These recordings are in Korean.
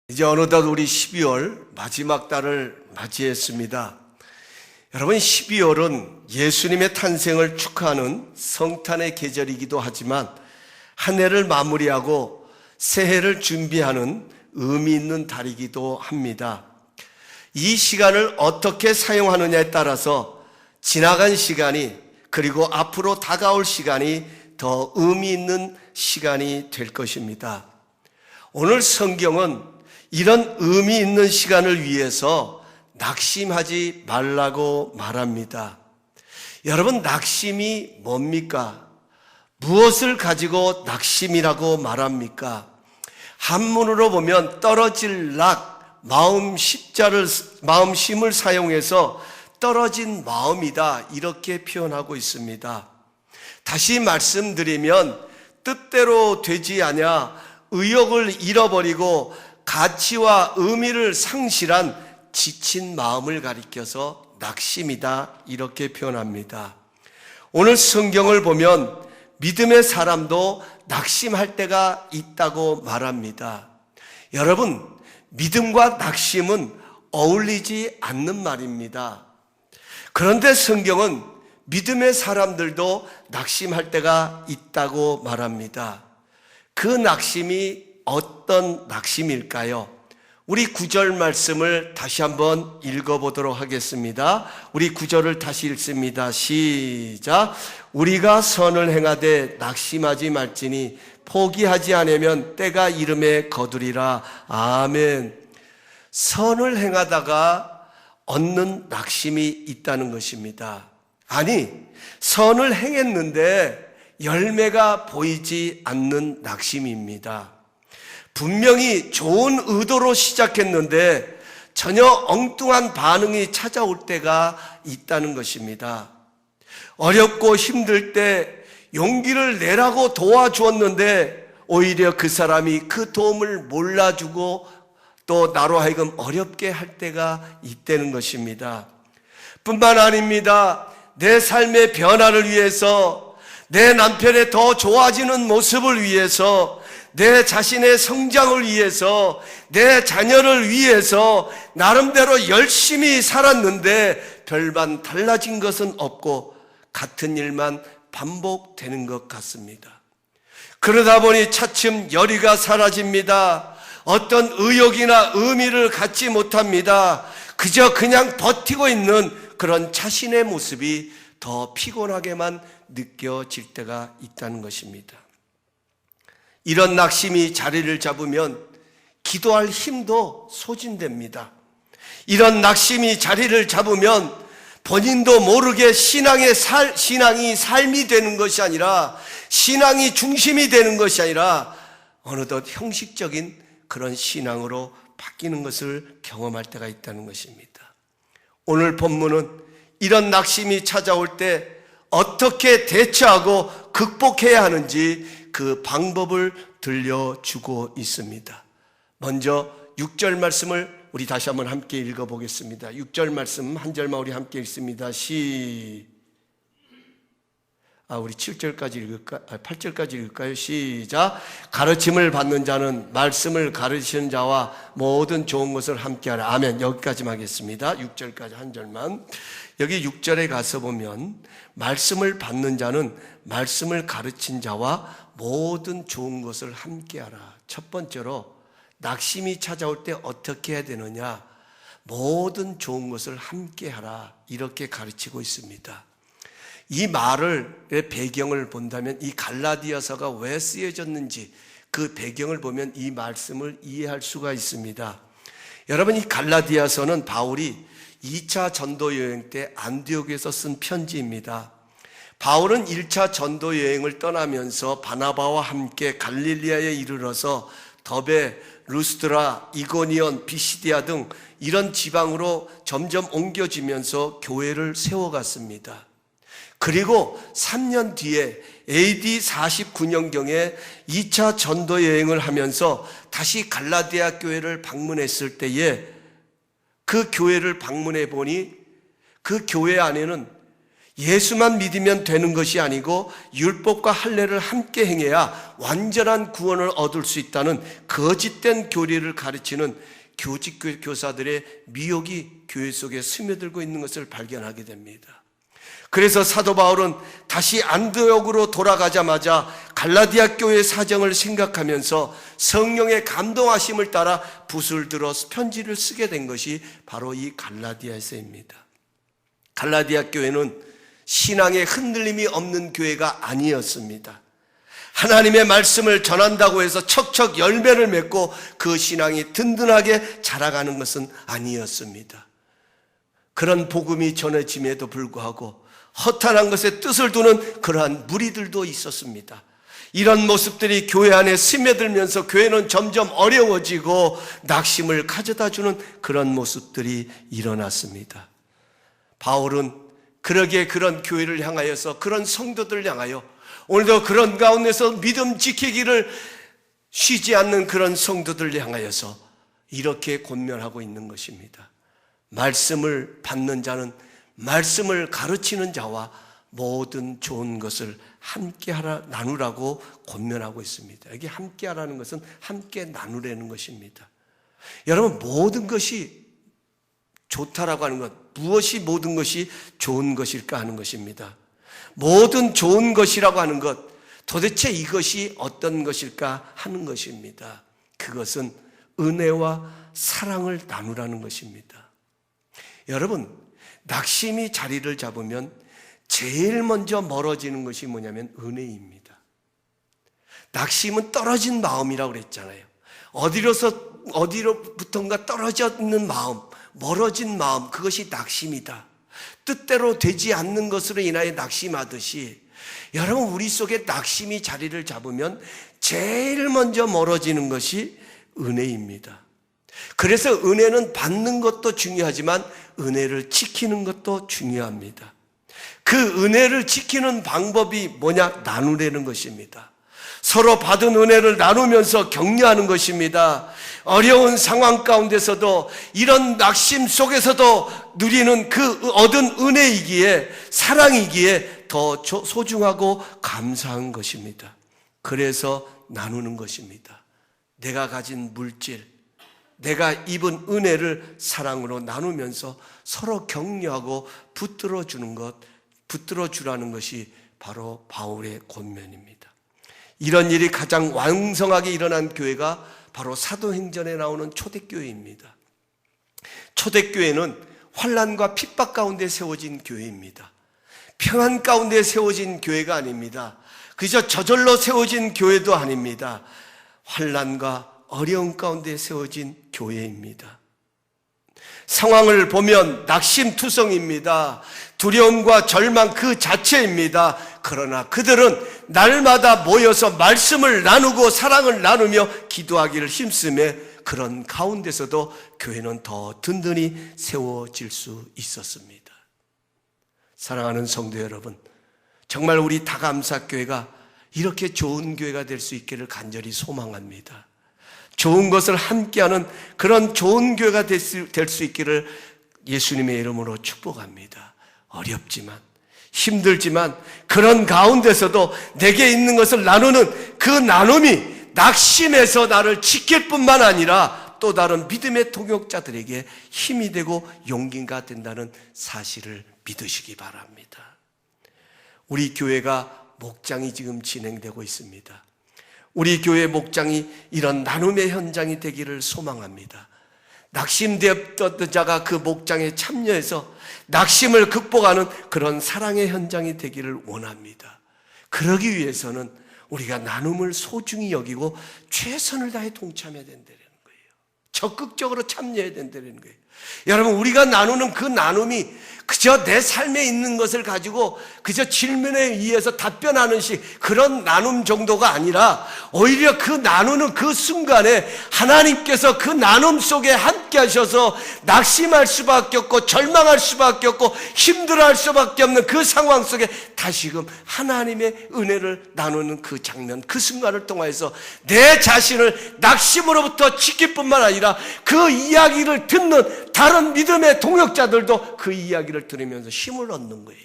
이제 어느덧 우리 12월 마지막 달을 맞이했습니다. 여러분, 12월은 예수님의 탄생을 축하하는 성탄의 계절이기도 하지만 한 해를 마무리하고 새해를 준비하는 의미 있는 달이기도 합니다. 이 시간을 어떻게 사용하느냐에 따라서 지나간 시간이 그리고 앞으로 다가올 시간이 더 의미 있는 시간이 될 것입니다. 오늘 성경은 이런 의미 있는 시간을 위해서 낙심하지 말라고 말합니다. 여러분, 낙심이 뭡니까? 무엇을 가지고 낙심이라고 말합니까? 한문으로 보면 떨어질 락, 마음심을 사용해서 떨어진 마음이다, 이렇게 표현하고 있습니다. 다시 말씀드리면 뜻대로 되지 않아 의욕을 잃어버리고 가치와 의미를 상실한 지친 마음을 가리켜서 낙심이다, 이렇게 표현합니다. 오늘 성경을 보면 믿음의 사람도 낙심할 때가 있다고 말합니다. 여러분, 믿음과 낙심은 어울리지 않는 말입니다. 그런데 성경은 믿음의 사람들도 낙심할 때가 있다고 말합니다. 그 낙심이 어떤 낙심일까요? 우리 9절 말씀을 다시 한번 읽어보도록 하겠습니다. 우리 9절을 다시 읽습니다. 시작. 우리가 선을 행하되 낙심하지 말지니 포기하지 않으면 때가 이름에 거두리라. 아멘. 선을 행하다가 얻는 낙심이 있다는 것입니다. 아니, 선을 행했는데 열매가 보이지 않는 낙심입니다. 분명히 좋은 의도로 시작했는데 전혀 엉뚱한 반응이 찾아올 때가 있다는 것입니다. 어렵고 힘들 때 용기를 내라고 도와주었는데 오히려 그 사람이 그 도움을 몰라주고 또 나로 하여금 어렵게 할 때가 있다는 것입니다. 뿐만 아닙니다. 내 삶의 변화를 위해서, 내 남편의 더 좋아지는 모습을 위해서, 내 자신의 성장을 위해서, 내 자녀를 위해서 나름대로 열심히 살았는데 별반 달라진 것은 없고 같은 일만 반복되는 것 같습니다. 그러다 보니 차츰 열의가 사라집니다. 어떤 의욕이나 의미를 갖지 못합니다. 그냥 버티고 있는 그런 자신의 모습이 더 피곤하게만 느껴질 때가 있다는 것입니다. 이런 낙심이 자리를 잡으면 기도할 힘도 소진됩니다. 이런 낙심이 자리를 잡으면 본인도 모르게 신앙이 삶이 되는 것이 아니라, 신앙이 중심이 되는 것이 아니라 어느덧 형식적인 그런 신앙으로 바뀌는 것을 경험할 때가 있다는 것입니다. 오늘 본문은 이런 낙심이 찾아올 때 어떻게 대처하고 극복해야 하는지 그 방법을 들려주고 있습니다. 먼저 6절 말씀을 우리 다시 한번 함께 읽어보겠습니다. 6절 말씀 한 절만 우리 함께 읽습니다. 우리 7절까지 읽을까? 8절까지 읽을까요? 시작. 가르침을 받는 자는 말씀을 가르치는 자와 모든 좋은 것을 함께하라. 아멘. 여기까지만 하겠습니다. 6절까지 한 절만. 여기 6절에 가서 보면 말씀을 받는 자는 말씀을 가르친 자와 모든 좋은 것을 함께하라. 첫 번째로 낙심이 찾아올 때 어떻게 해야 되느냐? 모든 좋은 것을 함께하라, 이렇게 가르치고 있습니다. 이 말의 배경을 본다면, 이 갈라디아서가 왜 쓰여졌는지 그 배경을 보면 이 말씀을 이해할 수가 있습니다. 여러분, 이 갈라디아서는 바울이 2차 전도 여행 때 안디옥에서 쓴 편지입니다. 바울은 1차 전도 여행을 떠나면서 바나바와 함께 갈릴리아에 이르러서 더베, 루스드라, 이고니온, 비시디아 등 이런 지방으로 점점 옮겨지면서 교회를 세워갔습니다. 그리고 3년 뒤에 AD 49년경에 2차 전도 여행을 하면서 다시 갈라디아 교회를 방문했을 때에 그 교회를 방문해 보니 그 교회 안에는 예수만 믿으면 되는 것이 아니고 율법과 할례를 함께 행해야 완전한 구원을 얻을 수 있다는 거짓된 교리를 가르치는 교직 교사들의 미혹이 교회 속에 스며들고 있는 것을 발견하게 됩니다. 그래서 사도 바울은 다시 안디옥으로 돌아가자마자 갈라디아 교회의 사정을 생각하면서 성령의 감동하심을 따라 붓을 들어 편지를 쓰게 된 것이 바로 이 갈라디아서입니다. 갈라디아 교회는 신앙에 흔들림이 없는 교회가 아니었습니다. 하나님의 말씀을 전한다고 해서 척척 열매를 맺고 그 신앙이 든든하게 자라가는 것은 아니었습니다. 그런 복음이 전해짐에도 불구하고 허탄한 것에 뜻을 두는 그러한 무리들도 있었습니다. 이런 모습들이 교회 안에 스며들면서 교회는 점점 어려워지고 낙심을 가져다주는 그런 모습들이 일어났습니다. 바울은 그러기에 그런 교회를 향하여서, 그런 성도들을 향하여 오늘도 그런 가운데서 믿음 지키기를 쉬지 않는 그런 성도들을 향하여서 이렇게 권면하고 있는 것입니다. 말씀을 받는 자는 말씀을 가르치는 자와 모든 좋은 것을 함께 나누라고 권면하고 있습니다. 여기 함께 하라는 것은 함께 나누라는 것입니다. 여러분, 모든 것이 좋다라고 하는 것, 무엇이 모든 것이 좋은 것일까 하는 것입니다. 모든 좋은 것이라고 하는 것, 도대체 이것이 어떤 것일까 하는 것입니다. 그것은 은혜와 사랑을 나누라는 것입니다. 여러분, 낙심이 자리를 잡으면 제일 먼저 멀어지는 것이 뭐냐면 은혜입니다. 낙심은 떨어진 마음이라고 그랬잖아요. 어디로부턴가 떨어져 있는 마음, 멀어진 마음, 그것이 낙심이다. 뜻대로 되지 않는 것으로 인하여 낙심하듯이 여러분, 우리 속에 낙심이 자리를 잡으면 제일 먼저 멀어지는 것이 은혜입니다. 그래서 은혜는 받는 것도 중요하지만 은혜를 지키는 것도 중요합니다. 그 은혜를 지키는 방법이 뭐냐? 나누려는 것입니다. 서로 받은 은혜를 나누면서 격려하는 것입니다. 어려운 상황 가운데서도 이런 낙심 속에서도 누리는 그 얻은 은혜이기에, 사랑이기에 더 소중하고 감사한 것입니다. 그래서 나누는 것입니다. 내가 가진 물질, 내가 입은 은혜를 사랑으로 나누면서 서로 격려하고 붙들어 주는 것, 붙들어 주라는 것이 바로 바울의 권면입니다. 이런 일이 가장 왕성하게 일어난 교회가 바로 사도행전에 나오는 초대교회입니다. 초대교회는 환난과 핍박 가운데 세워진 교회입니다. 평안 가운데 세워진 교회가 아닙니다. 그저 저절로 세워진 교회도 아닙니다. 환난과 어려움 가운데 세워진 교회입니다. 상황을 보면 낙심투성입니다. 두려움과 절망 그 자체입니다. 그러나 그들은 날마다 모여서 말씀을 나누고 사랑을 나누며 기도하기를 힘쓰며 그런 가운데서도 교회는 더 든든히 세워질 수 있었습니다. 사랑하는 성도 여러분, 정말 우리 다감사교회가 이렇게 좋은 교회가 될 수 있기를 간절히 소망합니다. 좋은 것을 함께하는 그런 좋은 교회가 될 수 있기를 예수님의 이름으로 축복합니다. 어렵지만, 힘들지만 그런 가운데서도 내게 있는 것을 나누는 그 나눔이 낙심에서 나를 지킬 뿐만 아니라 또 다른 믿음의 동역자들에게 힘이 되고 용기가 된다는 사실을 믿으시기 바랍니다. 우리 교회가 목장이 지금 진행되고 있습니다. 우리 교회 목장이 이런 나눔의 현장이 되기를 소망합니다. 낙심되었던 자가 그 목장에 참여해서 낙심을 극복하는 그런 사랑의 현장이 되기를 원합니다. 그러기 위해서는 우리가 나눔을 소중히 여기고 최선을 다해 동참해야 된다는 거예요. 적극적으로 참여해야 된다는 거예요. 여러분, 우리가 나누는 그 나눔이 그저 내 삶에 있는 것을 가지고 그저 질문에 의해서 답변하는 그런 나눔 정도가 아니라 오히려 그 나누는 그 순간에 하나님께서 그 나눔 속에 함께 하셔서 낙심할 수밖에 없고 절망할 수밖에 없고 힘들어할 수밖에 없는 그 상황 속에 다시금 하나님의 은혜를 나누는 그 장면, 그 순간을 통해서 내 자신을 낙심으로부터 지킬 뿐만 아니라 그 이야기를 듣는 다른 믿음의 동역자들도 그 이야기를 들으면서 힘을 얻는 거예요.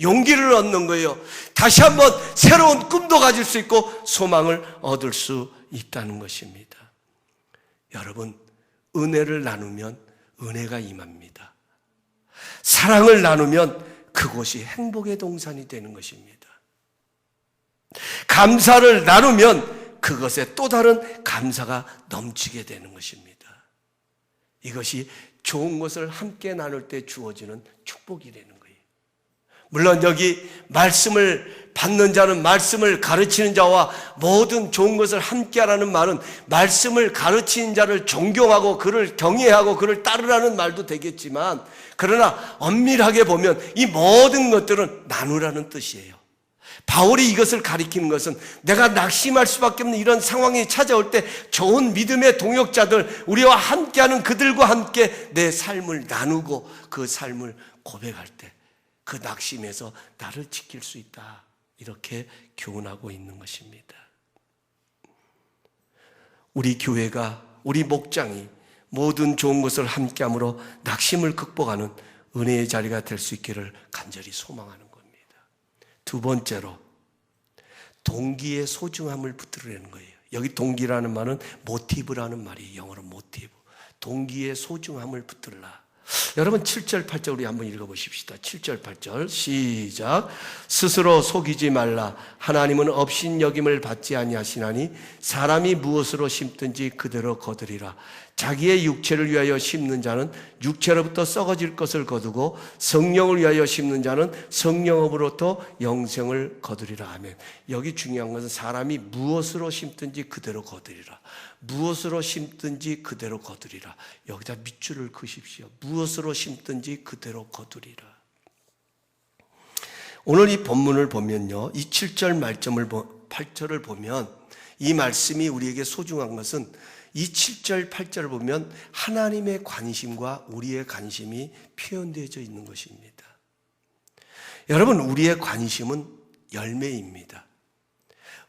용기를 얻는 거예요. 다시 한번 새로운 꿈도 가질 수 있고 소망을 얻을 수 있다는 것입니다. 여러분, 은혜를 나누면 은혜가 임합니다. 사랑을 나누면 그곳이 행복의 동산이 되는 것입니다. 감사를 나누면 그것에 또 다른 감사가 넘치게 되는 것입니다. 이것이 좋은 것을 함께 나눌 때 주어지는 축복이 되는 거예요. 물론 여기 말씀을 받는 자는 말씀을 가르치는 자와 모든 좋은 것을 함께 하라는 말은 말씀을 가르치는 자를 존경하고 그를 경외하고 그를 따르라는 말도 되겠지만, 그러나 엄밀하게 보면 이 모든 것들은 나누라는 뜻이에요. 바울이 이것을 가리키는 것은 내가 낙심할 수밖에 없는 이런 상황이 찾아올 때 좋은 믿음의 동역자들, 우리와 함께하는 그들과 함께 내 삶을 나누고 그 삶을 고백할 때 그 낙심에서 나를 지킬 수 있다, 이렇게 교훈하고 있는 것입니다. 우리 교회가, 우리 목장이 모든 좋은 것을 함께함으로 낙심을 극복하는 은혜의 자리가 될 수 있기를 간절히 소망하는 겁니다. 두 번째로, 동기의 소중함을 붙들으려는 거예요. 여기 동기라는 말은 모티브라는 말이에요. 영어로 모티브. 동기의 소중함을 붙들라. 여러분 7절 8절 우리 한번 읽어보십시다. 7절 8절 시작. 스스로 속이지 말라. 하나님은 업신여김을 받지 아니하시나니 사람이 무엇으로 심든지 그대로 거두리라. 자기의 육체를 위하여 심는 자는 육체로부터 썩어질 것을 거두고 성령을 위하여 심는 자는 성령으로부터 영생을 거두리라. 아멘. 여기 중요한 것은 사람이 무엇으로 심든지 그대로 거두리라. 무엇으로 심든지 그대로 거두리라. 여기다 밑줄을 그십시오. 무엇으로 심든지 그대로 거두리라. 오늘 이 본문을 보면요, 이 7절 말점을 8절을 보면 이 말씀이 우리에게 소중한 것은 이 7절 8절을 보면 하나님의 관심과 우리의 관심이 표현되어져 있는 것입니다. 여러분, 우리의 관심은 열매입니다.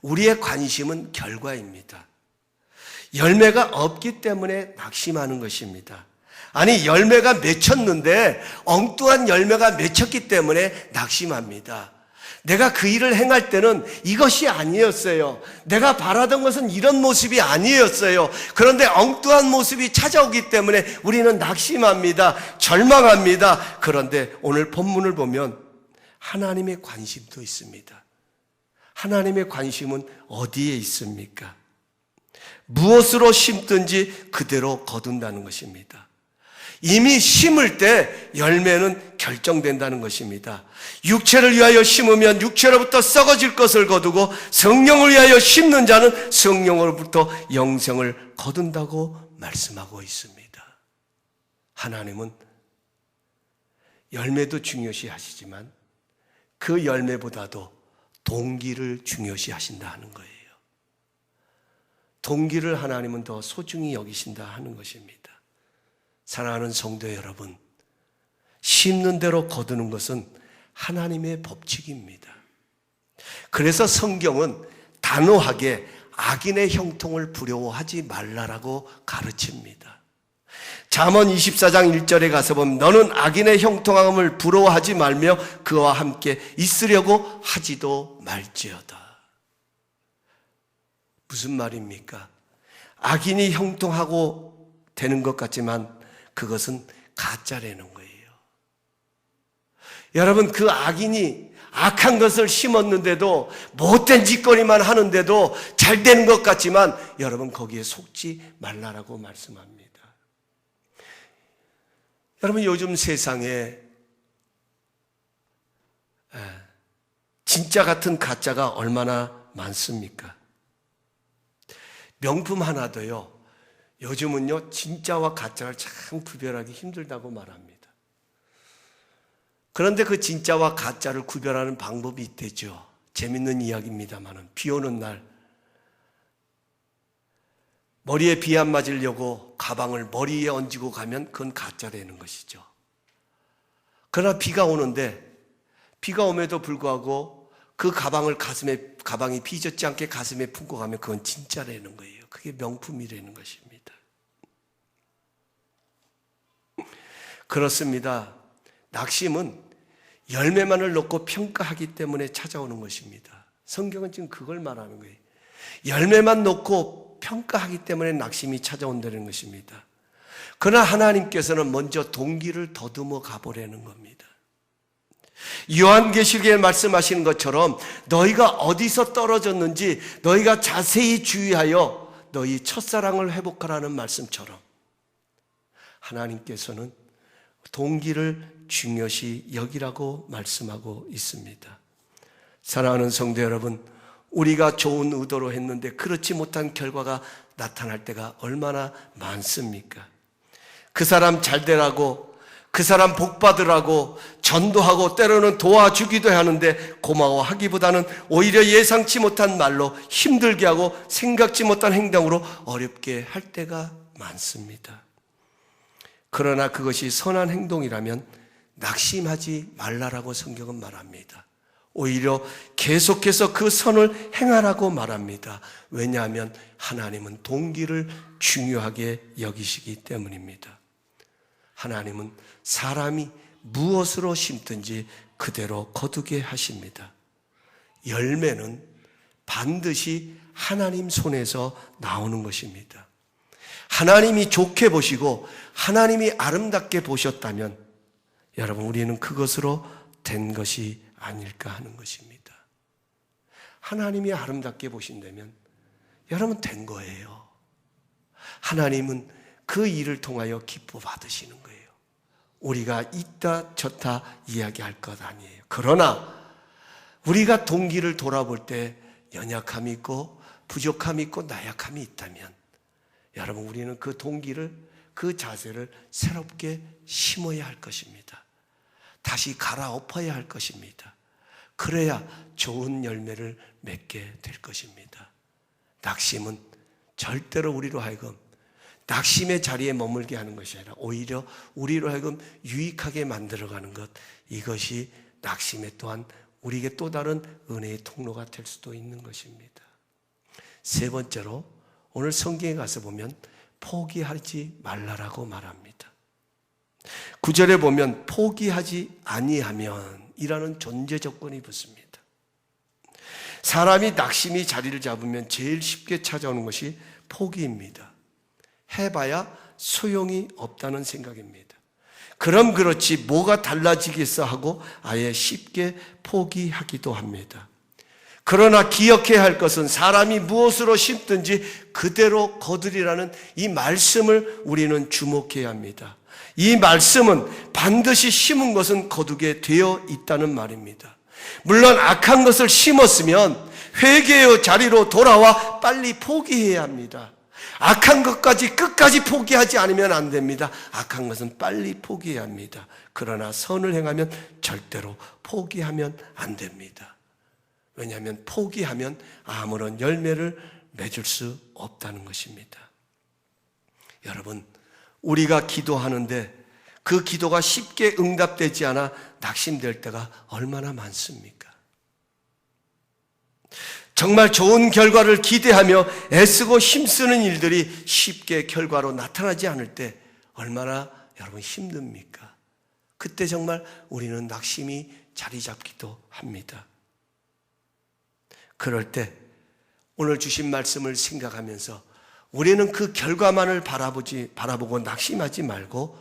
우리의 관심은 결과입니다. 열매가 없기 때문에 낙심하는 것입니다. 아니, 열매가 맺혔는데 엉뚱한 열매가 맺혔기 때문에 낙심합니다. 내가 그 일을 행할 때는 이것이 아니었어요. 내가 바라던 것은 이런 모습이 아니었어요. 그런데 엉뚱한 모습이 찾아오기 때문에 우리는 낙심합니다. 절망합니다. 그런데 오늘 본문을 보면 하나님의 관심도 있습니다. 하나님의 관심은 어디에 있습니까? 무엇으로 심든지 그대로 거둔다는 것입니다. 이미 심을 때 열매는 결정된다는 것입니다. 육체를 위하여 심으면 육체로부터 썩어질 것을 거두고 성령을 위하여 심는 자는 성령으로부터 영생을 거둔다고 말씀하고 있습니다. 하나님은 열매도 중요시 하시지만 그 열매보다도 동기를 중요시 하신다 하는 거예요. 동기를 하나님은 더 소중히 여기신다 하는 것입니다. 사랑하는 성도 여러분, 심는 대로 거두는 것은 하나님의 법칙입니다. 그래서 성경은 단호하게 악인의 형통을 부러워하지 말라라고 가르칩니다. 잠언 24장 1절에 가서 보면 너는 악인의 형통함을 부러워하지 말며 그와 함께 있으려고 하지도 말지어다. 무슨 말입니까? 악인이 형통하고 되는 것 같지만 그것은 가짜라는 거예요. 여러분, 그 악인이 악한 것을 심었는데도 못된 짓거리만 하는데도 잘 되는 것 같지만 여러분, 거기에 속지 말라라고 말씀합니다. 여러분, 요즘 세상에 진짜 같은 가짜가 얼마나 많습니까? 명품 하나도요, 요즘은요 진짜와 가짜를 참 구별하기 힘들다고 말합니다. 그런데 그 진짜와 가짜를 구별하는 방법이 있대죠. 재밌는 이야기입니다만은, 비 오는 날 머리에 비 안 맞으려고 가방을 머리에 얹고 가면 그건 가짜라는 것이죠. 그러나 비가 오는데, 비가 오면도 불구하고 그 가방이 비 젖지 않게 가슴에 품고 가면 그건 진짜라는 거예요. 그게 명품이라는 것입니다. 그렇습니다. 낙심은 열매만을 놓고 평가하기 때문에 찾아오는 것입니다. 성경은 지금 그걸 말하는 거예요. 열매만 놓고 평가하기 때문에 낙심이 찾아온다는 것입니다. 그러나 하나님께서는 먼저 동기를 더듬어 가보려는 겁니다. 요한계시록에 말씀하시는 것처럼 너희가 어디서 떨어졌는지 너희가 자세히 주의하여 너희 첫사랑을 회복하라는 말씀처럼 하나님께서는 동기를 중요시 여기라고 말씀하고 있습니다. 사랑하는 성도 여러분, 우리가 좋은 의도로 했는데 그렇지 못한 결과가 나타날 때가 얼마나 많습니까? 그 사람 잘 되라고, 그 사람 복 받으라고 전도하고 때로는 도와주기도 하는데 고마워하기보다는 오히려 예상치 못한 말로 힘들게 하고 생각지 못한 행동으로 어렵게 할 때가 많습니다. 그러나 그것이 선한 행동이라면 낙심하지 말라라고 성경은 말합니다. 오히려 계속해서 그 선을 행하라고 말합니다. 왜냐하면 하나님은 동기를 중요하게 여기시기 때문입니다. 하나님은 사람이 무엇으로 심든지 그대로 거두게 하십니다. 열매는 반드시 하나님 손에서 나오는 것입니다. 하나님이 좋게 보시고 하나님이 아름답게 보셨다면 여러분, 우리는 그것으로 된 것이 아닐까 하는 것입니다. 하나님이 아름답게 보신다면 여러분 된 거예요. 하나님은 그 일을 통하여 기뻐 받으시는 거예요. 우리가 이따 저따 이야기할 것 아니에요. 그러나 우리가 동기를 돌아볼 때 연약함이 있고 부족함이 있고 나약함이 있다면 여러분, 우리는 그 동기를, 그 자세를 새롭게 심어야 할 것입니다. 다시 갈아엎어야 할 것입니다. 그래야 좋은 열매를 맺게 될 것입니다. 낙심은 절대로 우리로 하여금 낙심의 자리에 머물게 하는 것이 아니라 오히려 우리로 하여금 유익하게 만들어가는 것, 이것이 낙심의 또한 우리에게 또 다른 은혜의 통로가 될 수도 있는 것입니다. 세 번째로 오늘 성경에 가서 보면 포기하지 말라라고 말합니다. 9절에 보면 포기하지 아니하면 이라는 존재 조건이 붙습니다. 사람이 낙심이 자리를 잡으면 제일 쉽게 찾아오는 것이 포기입니다. 해봐야 소용이 없다는 생각입니다. 그럼 그렇지 뭐가 달라지겠어 하고 아예 쉽게 포기하기도 합니다. 그러나 기억해야 할 것은 사람이 무엇으로 심든지 그대로 거두리라는 이 말씀을 우리는 주목해야 합니다. 이 말씀은 반드시 심은 것은 거두게 되어 있다는 말입니다. 물론 악한 것을 심었으면 회개의 자리로 돌아와 빨리 포기해야 합니다. 악한 것까지 끝까지 포기하지 않으면 안 됩니다. 악한 것은 빨리 포기해야 합니다. 그러나 선을 행하면 절대로 포기하면 안 됩니다. 왜냐하면 포기하면 아무런 열매를 맺을 수 없다는 것입니다. 여러분, 우리가 기도하는데 그 기도가 쉽게 응답되지 않아 낙심될 때가 얼마나 많습니까? 정말 좋은 결과를 기대하며 애쓰고 힘쓰는 일들이 쉽게 결과로 나타나지 않을 때 얼마나 여러분 힘듭니까? 그때 정말 우리는 낙심이 자리 잡기도 합니다. 그럴 때 오늘 주신 말씀을 생각하면서 우리는 그 결과만을 바라보고 낙심하지 말고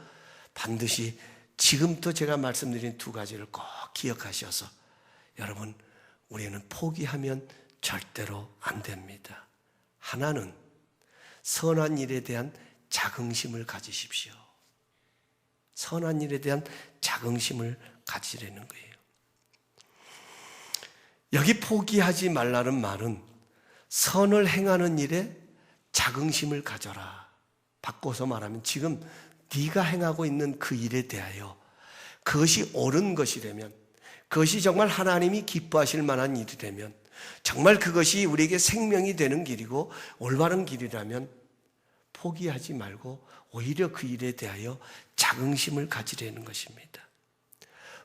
반드시 지금부터 제가 말씀드린 두 가지를 꼭 기억하셔서 여러분, 우리는 포기하면 절대로 안 됩니다. 하나는 선한 일에 대한 자긍심을 가지십시오. 선한 일에 대한 자긍심을 가지려는 거예요. 여기 포기하지 말라는 말은 선을 행하는 일에 자긍심을 가져라. 바꿔서 말하면 지금 네가 행하고 있는 그 일에 대하여 그것이 옳은 것이라면, 그것이 정말 하나님이 기뻐하실 만한 일이라면, 정말 그것이 우리에게 생명이 되는 길이고 올바른 길이라면 포기하지 말고 오히려 그 일에 대하여 자긍심을 가지려는 것입니다.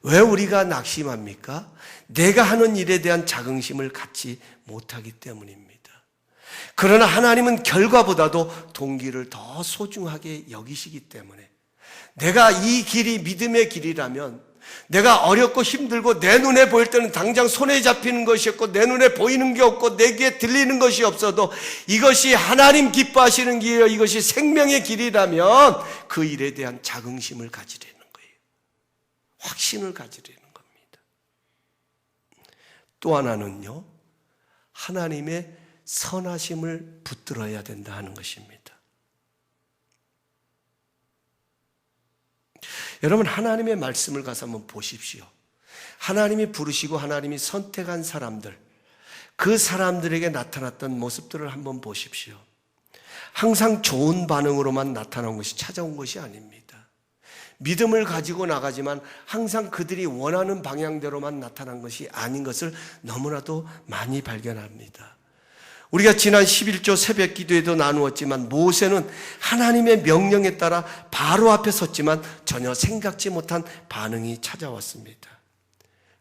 왜 우리가 낙심합니까? 내가 하는 일에 대한 자긍심을 갖지 못하기 때문입니다. 그러나 하나님은 결과보다도 동기를 더 소중하게 여기시기 때문에 내가 이 길이 믿음의 길이라면 내가 어렵고 힘들고 내 눈에 보일 때는 당장 손에 잡히는 것이 없고 내 눈에 보이는 게 없고 내 귀에 들리는 것이 없어도 이것이 하나님 기뻐하시는 길이요 이것이 생명의 길이라면 그 일에 대한 자긍심을 가지려는 거예요. 확신을 가지려는 겁니다. 또 하나는요, 하나님의 선하심을 붙들어야 된다 하는 것입니다. 여러분, 하나님의 말씀을 가서 한번 보십시오. 하나님이 부르시고 하나님이 선택한 사람들, 그 사람들에게 나타났던 모습들을 한번 보십시오. 항상 좋은 반응으로만 나타난 것이 찾아온 것이 아닙니다. 믿음을 가지고 나가지만 항상 그들이 원하는 방향대로만 나타난 것이 아닌 것을 너무나도 많이 발견합니다. 우리가 지난 11조 새벽 기도에도 나누었지만 모세는 하나님의 명령에 따라 바로 앞에 섰지만 전혀 생각지 못한 반응이 찾아왔습니다.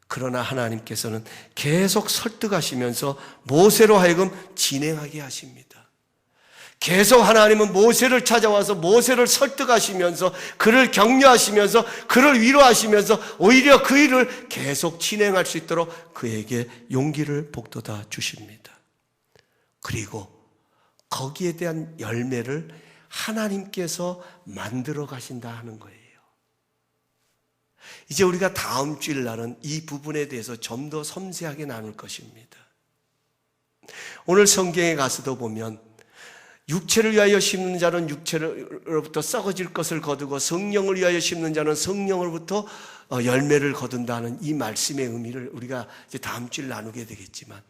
그러나 하나님께서는 계속 설득하시면서 모세로 하여금 진행하게 하십니다. 계속 하나님은 모세를 찾아와서 모세를 설득하시면서 그를 격려하시면서 그를 위로하시면서 오히려 그 일을 계속 진행할 수 있도록 그에게 용기를 북돋아 주십니다. 그리고 거기에 대한 열매를 하나님께서 만들어 가신다 하는 거예요. 이제 우리가 다음 주일 날은 이 부분에 대해서 좀 더 섬세하게 나눌 것입니다. 오늘 성경에 가서도 보면 육체를 위하여 심는 자는 육체로부터 썩어질 것을 거두고 성령을 위하여 심는 자는 성령으로부터 열매를 거둔다는 이 말씀의 의미를 우리가 이제 다음 주일 나누게 되겠지만,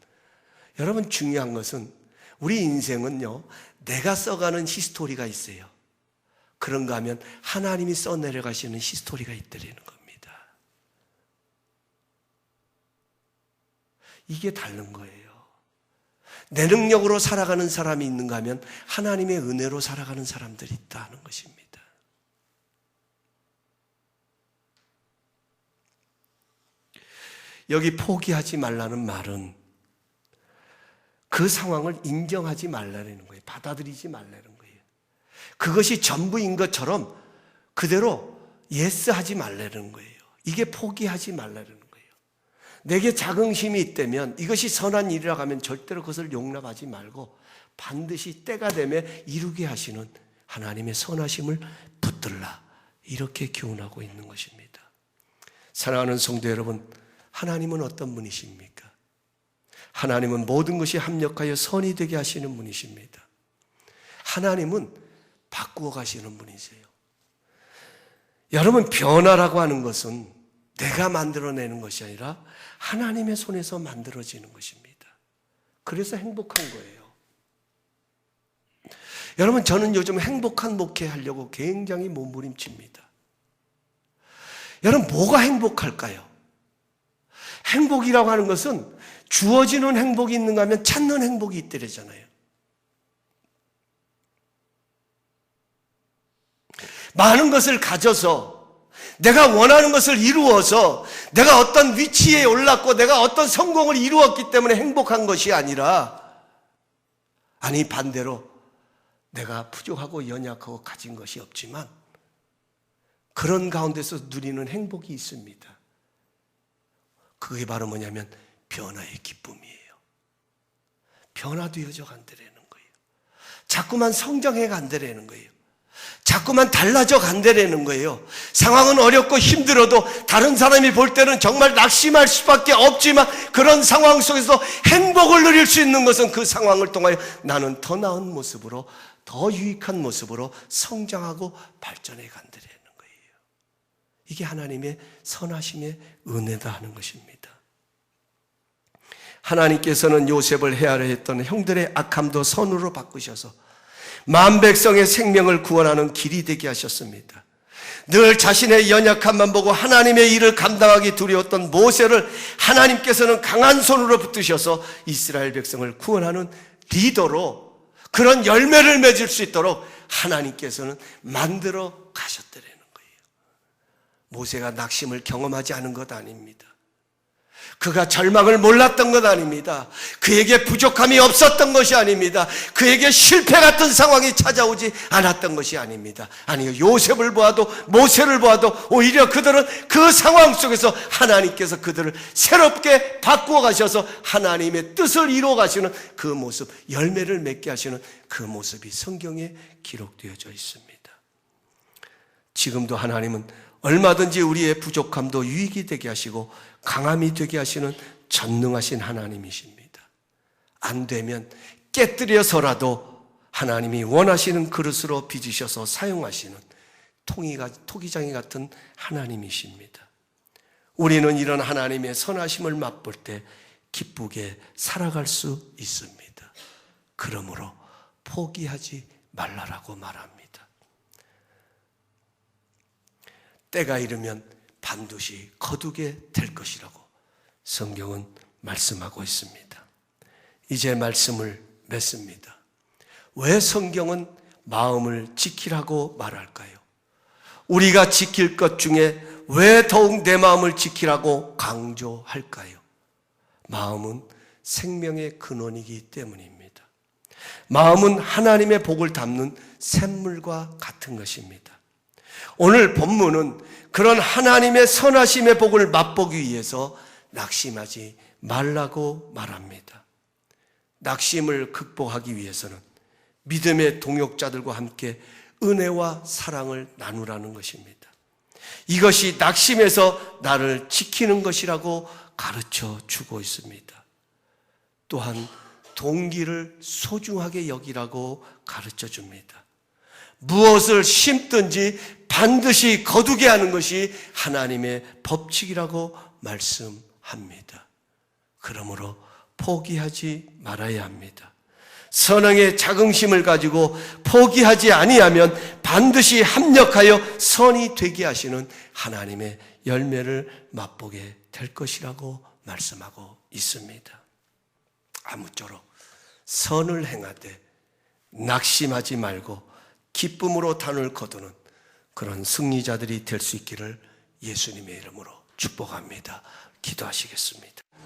여러분, 중요한 것은 우리 인생은요, 내가 써가는 히스토리가 있어요. 그런가 하면 하나님이 써내려가시는 히스토리가 있다는 겁니다. 이게 다른 거예요. 내 능력으로 살아가는 사람이 있는가 하면 하나님의 은혜로 살아가는 사람들이 있다는 것입니다. 여기 포기하지 말라는 말은 그 상황을 인정하지 말라는 거예요. 받아들이지 말라는 거예요. 그것이 전부인 것처럼 그대로 예스 하지 말라는 거예요. 이게 포기하지 말라는 거예요. 내게 자긍심이 있다면 이것이 선한 일이라고 하면 절대로 그것을 용납하지 말고 반드시 때가 되면 이루게 하시는 하나님의 선하심을 붙들라, 이렇게 교훈하고 있는 것입니다. 사랑하는 성도 여러분, 하나님은 어떤 분이십니까? 하나님은 모든 것이 합력하여 선이 되게 하시는 분이십니다. 하나님은 바꾸어 가시는 분이세요. 여러분, 변화라고 하는 것은 내가 만들어내는 것이 아니라 하나님의 손에서 만들어지는 것입니다. 그래서 행복한 거예요. 여러분, 저는 요즘 행복한 목회하려고 굉장히 몸부림칩니다. 여러분, 뭐가 행복할까요? 행복이라고 하는 것은 주어지는 행복이 있는가 하면 찾는 행복이 있더래잖아요. 많은 것을 가져서 내가 원하는 것을 이루어서 내가 어떤 위치에 올랐고 내가 어떤 성공을 이루었기 때문에 행복한 것이 아니라, 아니 반대로 내가 부족하고 연약하고 가진 것이 없지만 그런 가운데서 누리는 행복이 있습니다. 그게 바로 뭐냐면 변화의 기쁨이에요. 변화되어져 간다라는 거예요. 자꾸만 성장해 간다라는 거예요. 자꾸만 달라져 간다라는 거예요. 상황은 어렵고 힘들어도 다른 사람이 볼 때는 정말 낙심할 수밖에 없지만 그런 상황 속에서 행복을 누릴 수 있는 것은 그 상황을 통하여 나는 더 나은 모습으로, 더 유익한 모습으로 성장하고 발전해 간다라는 거예요. 이게 하나님의 선하심의 은혜다 하는 것입니다. 하나님께서는 요셉을 헤아려 했던 형들의 악함도 선으로 바꾸셔서 만 백성의 생명을 구원하는 길이 되게 하셨습니다. 늘 자신의 연약함만 보고 하나님의 일을 감당하기 두려웠던 모세를 하나님께서는 강한 손으로 붙드셔서 이스라엘 백성을 구원하는 리더로, 그런 열매를 맺을 수 있도록 하나님께서는 만들어 가셨다는 거예요. 모세가 낙심을 경험하지 않은 것 아닙니다. 그가 절망을 몰랐던 것 아닙니다. 그에게 부족함이 없었던 것이 아닙니다. 그에게 실패 같은 상황이 찾아오지 않았던 것이 아닙니다. 아니요, 요셉을 보아도 모세를 보아도 오히려 그들은 그 상황 속에서 하나님께서 그들을 새롭게 바꾸어 가셔서 하나님의 뜻을 이루어 가시는 그 모습, 열매를 맺게 하시는 그 모습이 성경에 기록되어져 있습니다. 지금도 하나님은 얼마든지 우리의 부족함도 유익이 되게 하시고 강함이 되게 하시는 전능하신 하나님이십니다. 안 되면 깨뜨려서라도 하나님이 원하시는 그릇으로 빚으셔서 사용하시는 토기장이 같은 하나님이십니다. 우리는 이런 하나님의 선하심을 맛볼 때 기쁘게 살아갈 수 있습니다. 그러므로 포기하지 말라라고 말합니다. 때가 이르면 반드시 거두게 될 것이라고 성경은 말씀하고 있습니다. 이제 말씀을 맺습니다. 왜 성경은 마음을 지키라고 말할까요? 우리가 지킬 것 중에 왜 더욱 내 마음을 지키라고 강조할까요? 마음은 생명의 근원이기 때문입니다. 마음은 하나님의 복을 담는 샘물과 같은 것입니다. 오늘 본문은 그런 하나님의 선하심의 복을 맛보기 위해서 낙심하지 말라고 말합니다. 낙심을 극복하기 위해서는 믿음의 동역자들과 함께 은혜와 사랑을 나누라는 것입니다. 이것이 낙심에서 나를 지키는 것이라고 가르쳐 주고 있습니다. 또한 동기를 소중하게 여기라고 가르쳐 줍니다. 무엇을 심든지 반드시 거두게 하는 것이 하나님의 법칙이라고 말씀합니다. 그러므로 포기하지 말아야 합니다. 선행의 자긍심을 가지고 포기하지 아니하면 반드시 합력하여 선이 되게 하시는 하나님의 열매를 맛보게 될 것이라고 말씀하고 있습니다. 아무쪼록 선을 행하되 낙심하지 말고 기쁨으로 단을 거두는 그런 승리자들이 될 수 있기를 예수님의 이름으로 축복합니다. 기도하시겠습니다.